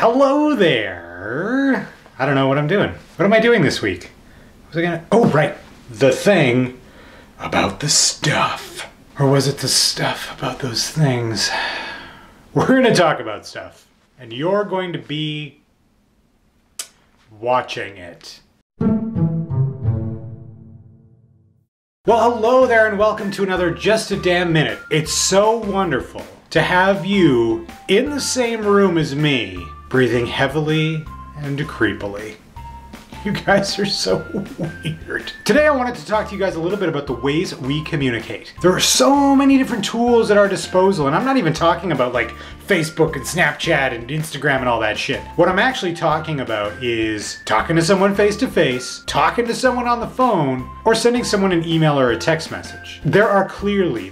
Hello there. I don't know what I'm doing. What am I doing this week? Was I gonna... Oh, right. The thing about the stuff. Or was it the stuff about those things? We're gonna talk about stuff. And you're going to be watching it. Well, hello there and welcome to another Just a Damn Minute. It's so wonderful to have you in the same room as me, breathing heavily and creepily. You guys are so weird. Today I wanted to talk to you guys a little bit about the ways we communicate. There are so many different tools at our disposal, and I'm not even talking about like Facebook and Snapchat and Instagram and all that shit. What I'm actually talking about is talking to someone face to face, talking to someone on the phone, or sending someone an email or a text message. There are clearly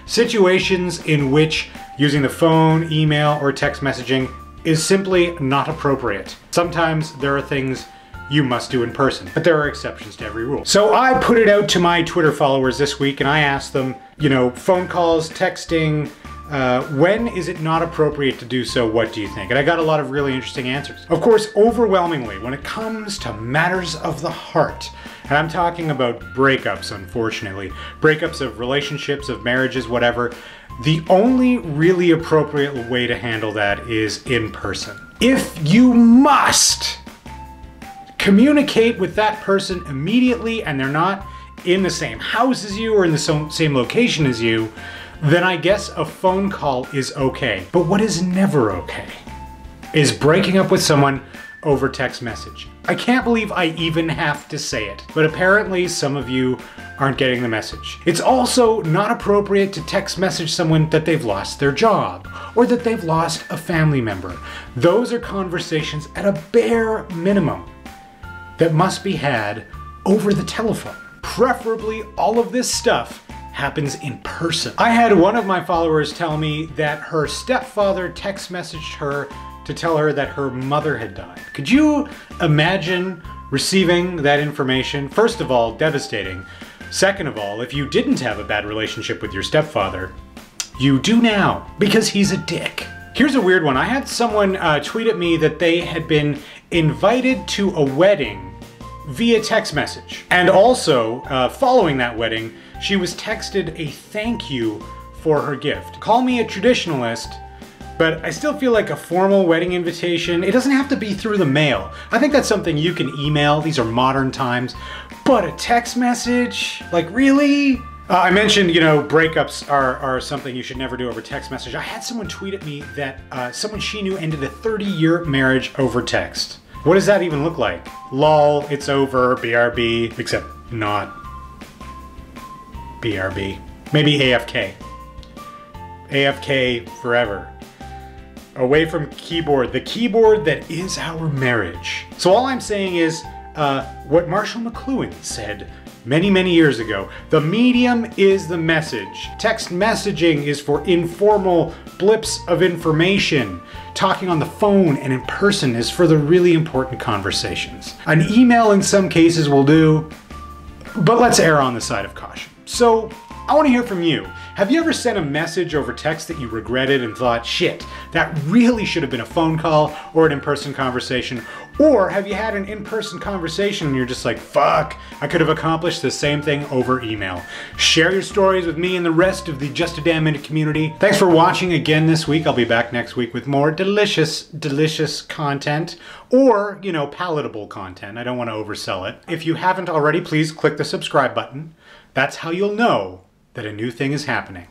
situations in which using the phone, email, or text messaging is simply not appropriate. Sometimes there are things you must do in person, but there are exceptions to every rule. So I put it out to my Twitter followers this week and I asked them, you know, phone calls, texting, when is it not appropriate to do so? What do you think? And I got a lot of really interesting answers. Of course, overwhelmingly, when it comes to matters of the heart, and I'm talking about breakups, unfortunately, breakups of relationships, of marriages, whatever, the only really appropriate way to handle that is in person. If you must communicate with that person immediately and they're not in the same house as you or in the same location as you, then I guess a phone call is okay. But what is never okay is breaking up with someone over text message. I can't believe I even have to say it, but apparently some of you aren't getting the message. It's also not appropriate to text message someone that they've lost their job or that they've lost a family member. Those are conversations at a bare minimum that must be had over the telephone. Preferably all of this stuff happens in person. I had one of my followers tell me that her stepfather text messaged her to tell her that her mother had died. Could you imagine receiving that information? First of all, devastating. Second of all, if you didn't have a bad relationship with your stepfather, you do now, because he's a dick. Here's a weird one. I had someone tweet at me that they had been invited to a wedding via text message. And also, following that wedding, she was texted a thank you for her gift. Call me a traditionalist, but I still feel like a formal wedding invitation, it doesn't have to be through the mail. I think that's something you can email. These are modern times. But a text message? Like, really? I mentioned, you know, breakups are something you should never do over text message. I had someone tweet at me that someone she knew ended a 30-year marriage over text. What does that even look like? Lol, it's over, BRB, except not BRB. Maybe AFK. AFK forever. Away from keyboard, the keyboard that is our marriage. So all I'm saying is what Marshall McLuhan said many, many years ago. The medium is the message. Text messaging is for informal blips of information. Talking on the phone and in person is for the really important conversations. An email in some cases will do, but let's err on the side of caution. So I want to hear from you. Have you ever sent a message over text that you regretted and thought, shit, that really should have been a phone call or an in-person conversation? Or have you had an in-person conversation and you're just like, fuck, I could have accomplished the same thing over email? Share your stories with me and the rest of the Just a Damn Minute community. Thanks for watching again this week. I'll be back next week with more delicious, delicious content, or, you know, palatable content. I don't want to oversell it. If you haven't already, please click the subscribe button. That's how you'll know that a new thing is happening.